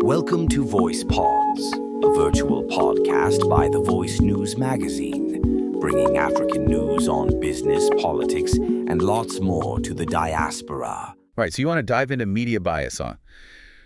Welcome to Voice Pods, a virtual podcast by the Voice News magazine, bringing African news on business, politics, and lots more to the diaspora. Right, so you want to dive into media bias,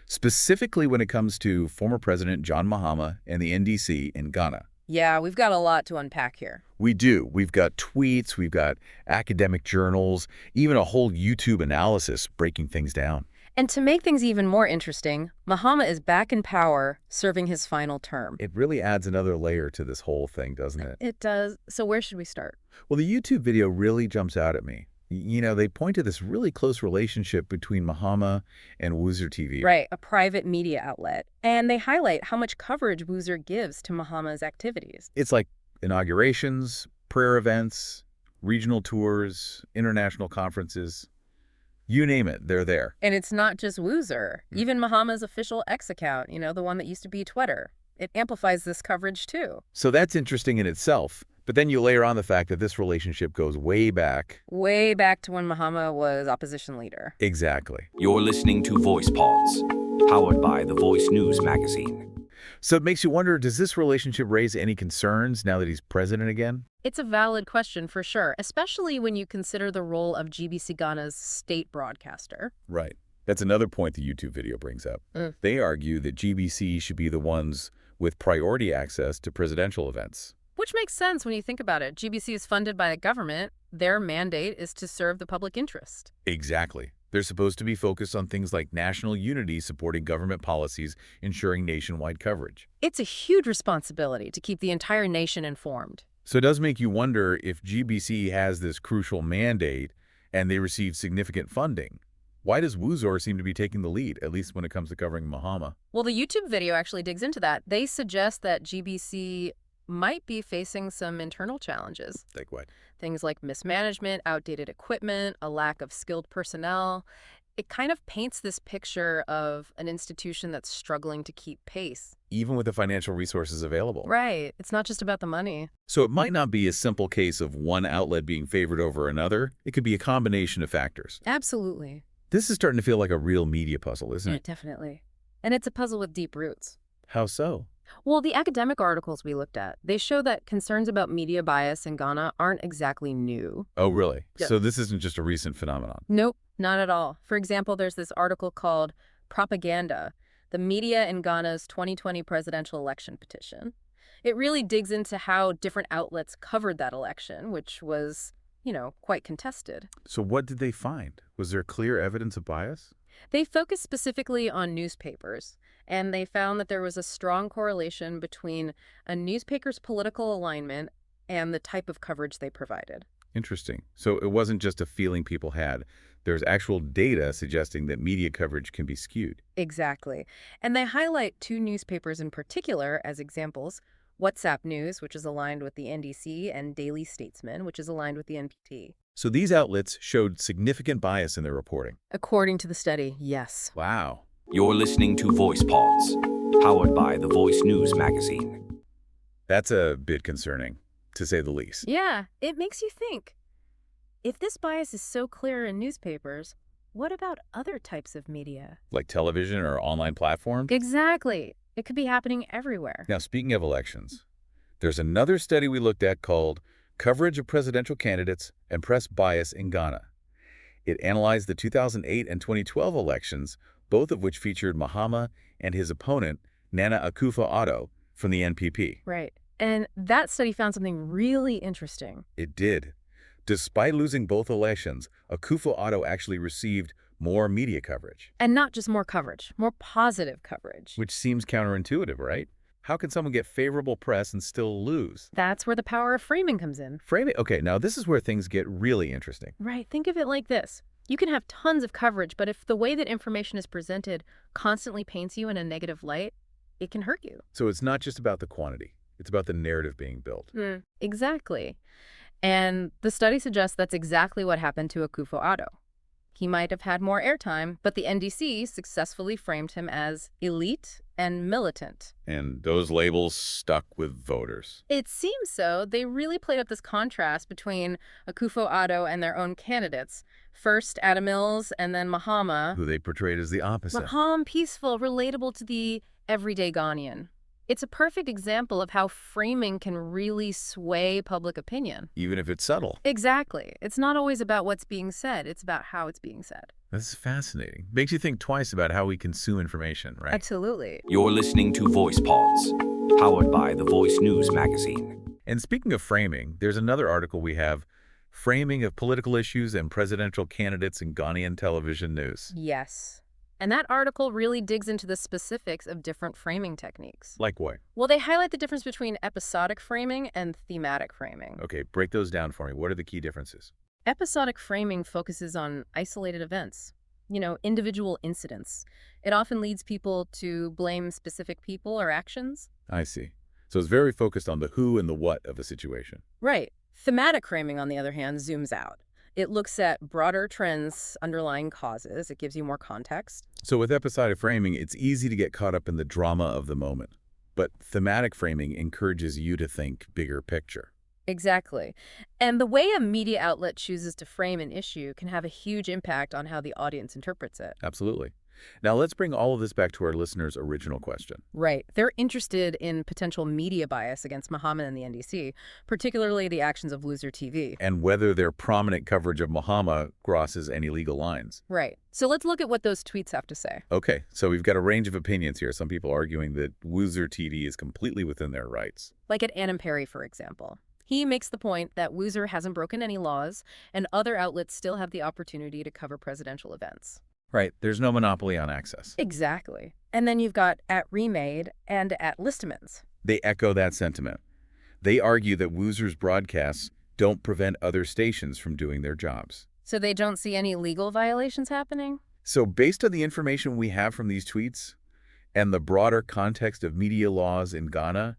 specifically when it comes to former President John Mahama and the NDC in Ghana. Yeah, we've got a lot to unpack here. We do. We've got tweets, we've got academic journals, even a whole YouTube analysis breaking things down. And to make things even more interesting, Mahama is back in power, serving his final term. It really adds another layer to this whole thing, doesn't it? It does. So where should we start? Well, the YouTube video really jumps out at me. You know, they point to this really close relationship between Mahama and Woezor TV. Right, a private media outlet. And they highlight how much coverage Woezor gives to Mahama's activities. It's like inaugurations, prayer events, regional tours, international conferences. You name it, they're there. And it's not just Woezor. Even Mahama's official X account, the one that used to be Twitter. It amplifies this coverage too. So that's interesting in itself. But then you layer on the fact that this relationship goes way back. Way back to when Mahama was opposition leader. Exactly. You're listening to Voice Pods, powered by the Voice News magazine. So it makes you wonder, does this relationship raise any concerns now that he's president again? It's a valid question for sure, especially when you consider the role of GBC Ghana's state broadcaster. Right. That's another point the YouTube video brings up. They argue that GBC should be the ones with priority access to presidential events. Which makes sense when you think about it. GBC is funded by the government. Their mandate is to serve the public interest. Exactly. They're supposed to be focused on things like national unity, supporting government policies, ensuring nationwide coverage. It's a huge responsibility to keep the entire nation informed. So it does make you wonder if GBC has this crucial mandate and they receive significant funding. Why does Woezor seem to be taking the lead, at least when it comes to covering Mahama? Well, the YouTube video actually digs into that. They suggest that GBC might be facing some internal challenges. Like what? Things like mismanagement, outdated equipment, a lack of skilled personnel. It kind of paints this picture of an institution that's struggling to keep pace. Even with the financial resources available. Right. It's not just about the money. So it might not be a simple case of one outlet being favored over another. It could be a combination of factors. Absolutely. This is starting to feel like a real media puzzle, isn't it? Definitely. And it's a puzzle with deep roots. How so? Well, the academic articles we looked at, they show that concerns about media bias in Ghana aren't exactly new. Oh, really? Yeah. So this isn't just a recent phenomenon? Nope, not at all. For example, there's this article called Propaganda, the Media in Ghana's 2020 Presidential Election Petition. It really digs into how different outlets covered that election, which was, quite contested. So what did they find? Was there clear evidence of bias? They focused specifically on newspapers, and they found that there was a strong correlation between a newspaper's political alignment and the type of coverage they provided. Interesting. So it wasn't just a feeling people had. There's actual data suggesting that media coverage can be skewed. Exactly. And they highlight two newspapers in particular as examples: WhatsApp News, which is aligned with the NDC, and Daily Statesman, which is aligned with the NPT. So these outlets showed significant bias in their reporting. According to the study, yes. Wow. You're listening to Voice Pods, powered by the Voice News magazine. That's a bit concerning, to say the least. Yeah, it makes you think. If this bias is so clear in newspapers, what about other types of media? Like television or online platforms? Exactly. It could be happening everywhere. Now, speaking of elections, there's another study we looked at called Coverage of Presidential Candidates and Press Bias in Ghana. It analyzed the 2008 and 2012 elections, both of which featured Mahama and his opponent, Nana Akufo-Addo, from the NPP. Right. And that study found something really interesting. It did. Despite losing both elections, Akufo-Addo actually received more media coverage. And not just more coverage, more positive coverage. Which seems counterintuitive, right? How can someone get favorable press and still lose? That's where the power of framing comes in. Framing? Okay, now this is where things get really interesting. Right. Think of it like this. You can have tons of coverage, but if the way that information is presented constantly paints you in a negative light, it can hurt you. So it's not just about the quantity. It's about the narrative being built. Exactly. And the study suggests that's exactly what happened to Akufo-Addo. He might have had more airtime, but the NDC successfully framed him as elite and militant. And those labels stuck with voters. It seems so. They really played up this contrast between Akufo-Addo and their own candidates, First Adam Mills and then Mahama. Who they portrayed as the opposite. Calm, peaceful, relatable to the everyday Ghanaian. It's a perfect example of how framing can really sway public opinion. Even if it's subtle. Exactly. It's not always about what's being said. It's about how it's being said. This is fascinating. Makes you think twice about how we consume information, right? Absolutely. You're listening to Voice Pods, powered by the Voice News magazine. And speaking of framing, there's another article we have, Framing of Political Issues and Presidential Candidates in Ghanaian Television News. Yes. And that article really digs into the specifics of different framing techniques. Like what? Well, they highlight the difference between episodic framing and thematic framing. Okay, break those down for me. What are the key differences? Episodic framing focuses on isolated events, individual incidents. It often leads people to blame specific people or actions. I see. So it's very focused on the who and the what of a situation. Right. Thematic framing, on the other hand, zooms out. It looks at broader trends, underlying causes. It gives you more context. So with episodic framing, it's easy to get caught up in the drama of the moment. But thematic framing encourages you to think bigger picture. Exactly. And the way a media outlet chooses to frame an issue can have a huge impact on how the audience interprets it. Absolutely. Now let's bring all of this back to our listeners' original question. Right. They're interested in potential media bias against Muhammad and the NDC, particularly the actions of Woezor TV. And whether their prominent coverage of Muhammad crosses any legal lines. Right. So let's look at what those tweets have to say. Okay, so we've got a range of opinions here. Some people arguing that Woezor TV is completely within their rights. Like at Anand Perry, for example. He makes the point that Woezor hasn't broken any laws, and other outlets still have the opportunity to cover presidential events. Right, there's no monopoly on access. Exactly. And then you've got at Remade and at Listamans. They echo that sentiment. They argue that Woezor's broadcasts don't prevent other stations from doing their jobs. So they don't see any legal violations happening? So based on the information we have from these tweets and the broader context of media laws in Ghana,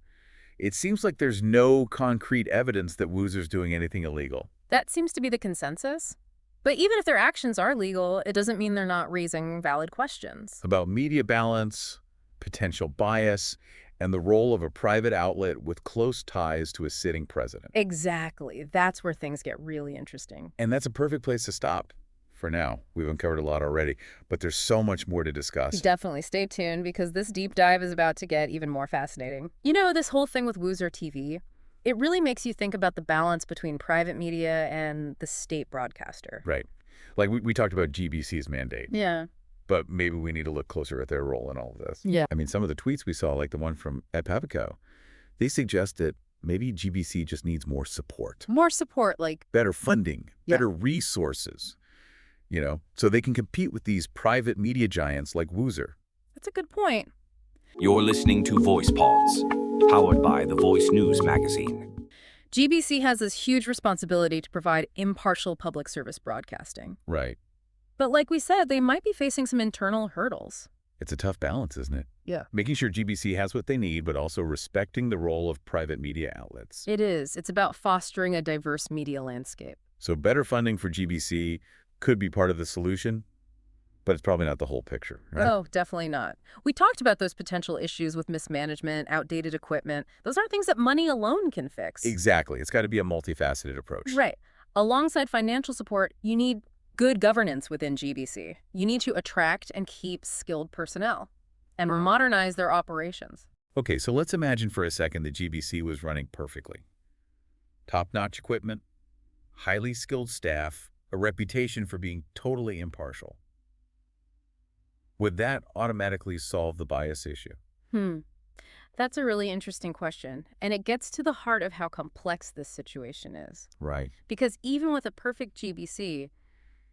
it seems like there's no concrete evidence that Woezor's doing anything illegal. That seems to be the consensus. But even if their actions are legal, it doesn't mean they're not raising valid questions. About media balance, potential bias, and the role of a private outlet with close ties to a sitting president. Exactly. That's where things get really interesting. And that's a perfect place to stop. For now, we've uncovered a lot already, but there's so much more to discuss. Definitely stay tuned because this deep dive is about to get even more fascinating. This whole thing with Woezor TV, it really makes you think about the balance between private media and the state broadcaster. Right. Like we talked about GBC's mandate. Yeah. But maybe we need to look closer at their role in all of this. Yeah. I mean, some of the tweets we saw, like the one from Ed Pavico, they suggest that maybe GBC just needs more support. More support, like... Better funding, better resources, so they can compete with these private media giants like Woezor. That's a good point. You're listening to Voice Pods, powered by the Voice News magazine. GBC has this huge responsibility to provide impartial public service broadcasting. Right. But like we said, they might be facing some internal hurdles. It's a tough balance, isn't it? Yeah. Making sure GBC has what they need, but also respecting the role of private media outlets. It is. It's about fostering a diverse media landscape. So better funding for GBC could be part of the solution, but it's probably not the whole picture, right? Oh, definitely not. We talked about those potential issues with mismanagement, outdated equipment. Those aren't things that money alone can fix. Exactly. It's got to be a multifaceted approach. Right. Alongside financial support, you need good governance within GBC. You need to attract and keep skilled personnel and modernize their operations. Okay, so let's imagine for a second that GBC was running perfectly. Top-notch equipment, highly skilled staff, a reputation for being totally impartial. Would that automatically solve the bias issue? That's a really interesting question, and it gets to the heart of how complex this situation is. Right. Because even with a perfect GBC,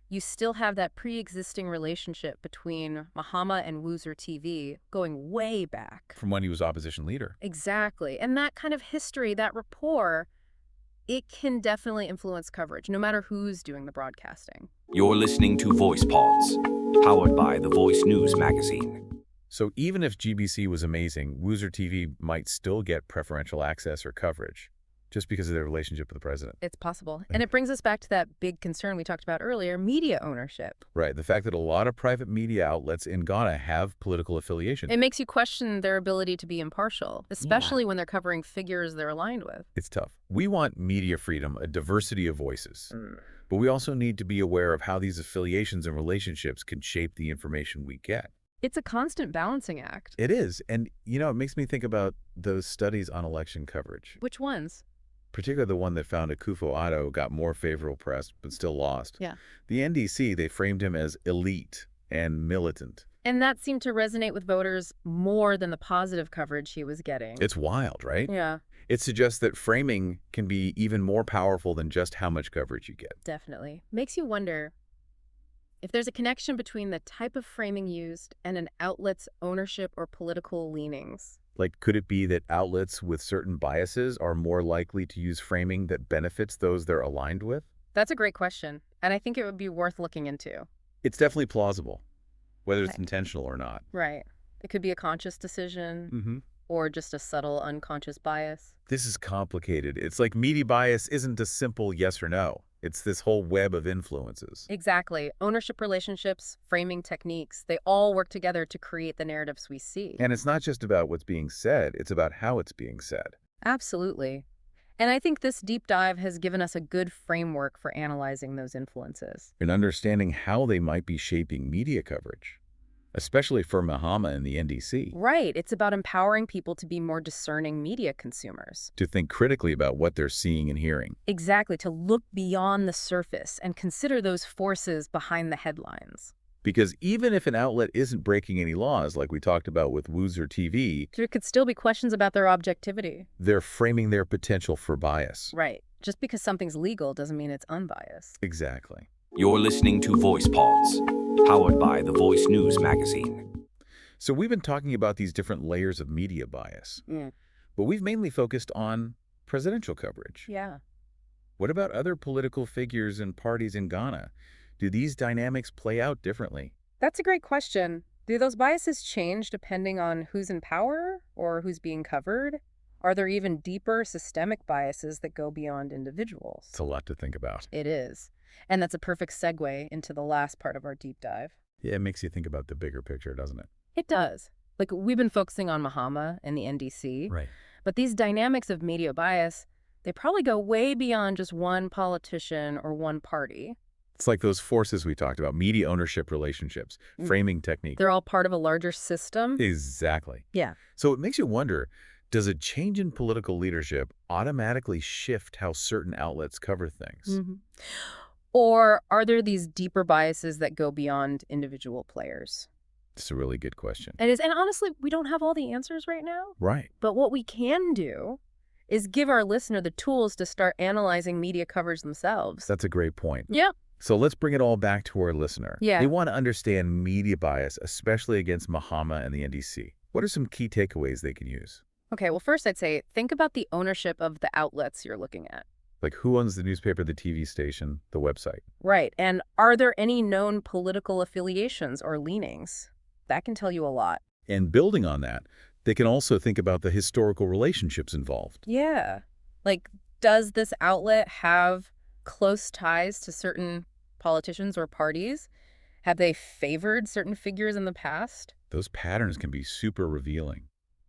you still have that pre-existing relationship between Muhammad and Woezor TV going way back. From when he was opposition leader. Exactly. And that kind of history, that rapport, it can definitely influence coverage, no matter who's doing the broadcasting. You're listening to Voice Pods, powered by the Voice News magazine. So even if GBC was amazing, Woezor TV might still get preferential access or coverage, just because of their relationship with the president. It's possible. And it brings us back to that big concern we talked about earlier, media ownership. Right. The fact that a lot of private media outlets in Ghana have political affiliation. It makes you question their ability to be impartial, especially when they're covering figures they're aligned with. It's tough. We want media freedom, a diversity of voices. But we also need to be aware of how these affiliations and relationships can shape the information we get. It's a constant balancing act. It is. And, it makes me think about those studies on election coverage, Which ones? particularly the one that found Akufo-Addo got more favorable press but still lost. Yeah. The NDC, they framed him as elite and militant. And that seemed to resonate with voters more than the positive coverage he was getting. It's wild, right? Yeah, It suggests that framing can be even more powerful than just how much coverage you get. definitely. Makes you wonder if there's a connection between the type of framing used and an outlet's ownership or political leanings. Like, could it be that outlets with certain biases are more likely to use framing that benefits those they're aligned with? That's a great question, and I think it would be worth looking into. It's definitely plausible, whether it's Okay. intentional or not. Right. It could be a conscious decision or just a subtle unconscious bias. This is complicated. It's like media bias isn't a simple yes or no. It's this whole web of influences. Exactly. Ownership relationships, framing techniques, they all work together to create the narratives we see. And it's not just about what's being said, it's about how it's being said. Absolutely. And I think this deep dive has given us a good framework for analyzing those influences. And understanding how they might be shaping media coverage, especially for Mahama and the NDC, Right. It's about empowering people to be more discerning media consumers. to think critically about what they're seeing and hearing. Exactly. To look beyond the surface and consider those forces behind the headlines. Because even if an outlet isn't breaking any laws, like we talked about with Woezor TV, There could still be questions about their objectivity. they're framing their potential for bias. Right. Just because something's legal doesn't mean it's unbiased. Exactly. You're listening to Voice Pods, powered by the Voice News magazine. So we've been talking about these different layers of media bias, Mm. but we've mainly focused on presidential coverage. Yeah. What about other political figures and parties in Ghana? Do these dynamics play out differently? That's a great question. Do those biases change depending on who's in power or who's being covered? Are there even deeper systemic biases that go beyond individuals? It's a lot to think about. It is. And that's a perfect segue into the last part of our deep dive. Yeah, it makes you think about the bigger picture, doesn't it? It does. Like, we've been focusing on Mahama and the NDC, Right. but these dynamics of media bias, they probably go way beyond just one politician or one party. It's like those forces we talked about, media ownership relationships, framing techniques. They're all part of a larger system. Exactly. Yeah. So it makes you wonder, does a change in political leadership automatically shift how certain outlets cover things? Or are there these deeper biases that go beyond individual players? It's a really good question. And honestly, we don't have all the answers right now. Right. But what we can do is give our listener the tools to start analyzing media coverage themselves. That's a great point. Yeah. So let's bring it all back to our listener. Yeah. They want to understand media bias, especially against Mahama and the NDC. What are some key takeaways they can use? Okay, well, first I'd say think about the ownership of the outlets you're looking at. Like, who owns the newspaper, the TV station, the website? Right. And are there any known political affiliations or leanings? That can tell you a lot. And building on that, they can also think about the historical relationships involved. Yeah. Like, does this outlet have close ties to certain politicians or parties? Have they favored certain figures in the past? Those patterns can be super revealing.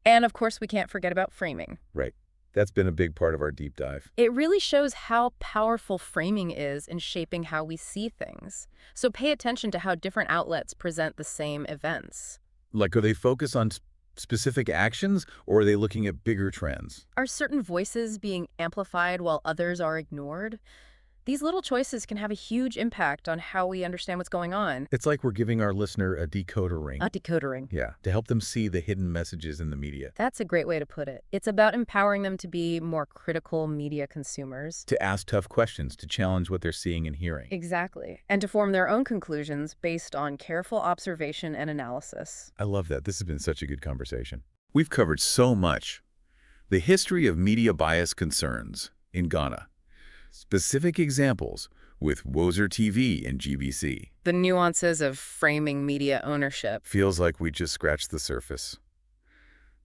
And of course, we can't forget about framing. Right. That's been a big part of our deep dive. It really shows how powerful framing is in shaping how we see things. So pay attention to how different outlets present the same events. Like, are they focused on specific actions, or are they looking at bigger trends? Are certain voices being amplified while others are ignored? These little choices can have a huge impact on how we understand what's going on. It's like we're giving our listener a decoder ring. A decoder ring. Yeah, to help them see the hidden messages in the media. That's a great way to put it. It's about empowering them to be more critical media consumers. To ask tough questions, to challenge what they're seeing and hearing. Exactly. And to form their own conclusions based on careful observation and analysis. I love that. This has been such a good conversation. We've covered so much. The history of media bias concerns in Ghana. Specific examples with Woezor TV and GBC. The nuances of framing media ownership. Feels like we just scratched the surface.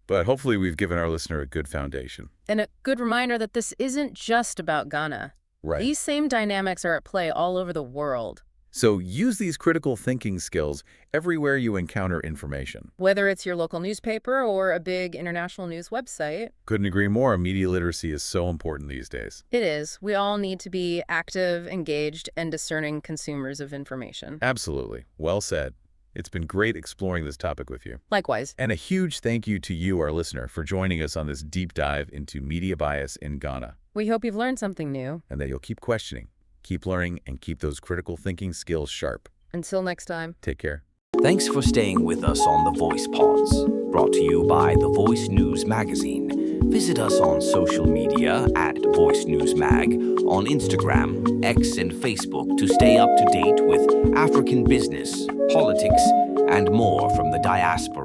But hopefully we've given our listener a good foundation. And a good reminder that this isn't just about Ghana. Right. These same dynamics are at play all over the world. So use these critical thinking skills everywhere you encounter information. Whether it's your local newspaper or a big international news website. Couldn't agree more. Media literacy is so important these days. It is. We all need to be active, engaged, and discerning consumers of information. Absolutely. Well said. It's been great exploring this topic with you. Likewise. And a huge thank you to you, our listener, for joining us on this deep dive into media bias in Ghana. We hope you've learned something new. And that you'll keep questioning, keep learning, and keep those critical thinking skills sharp. Until next time. Take care. Thanks for staying with us on the Voice Pods, brought to you by The Voice News Magazine. Visit us on social media at Voice News Mag, on Instagram, X, and Facebook to stay up to date with African business, politics, and more from the diaspora.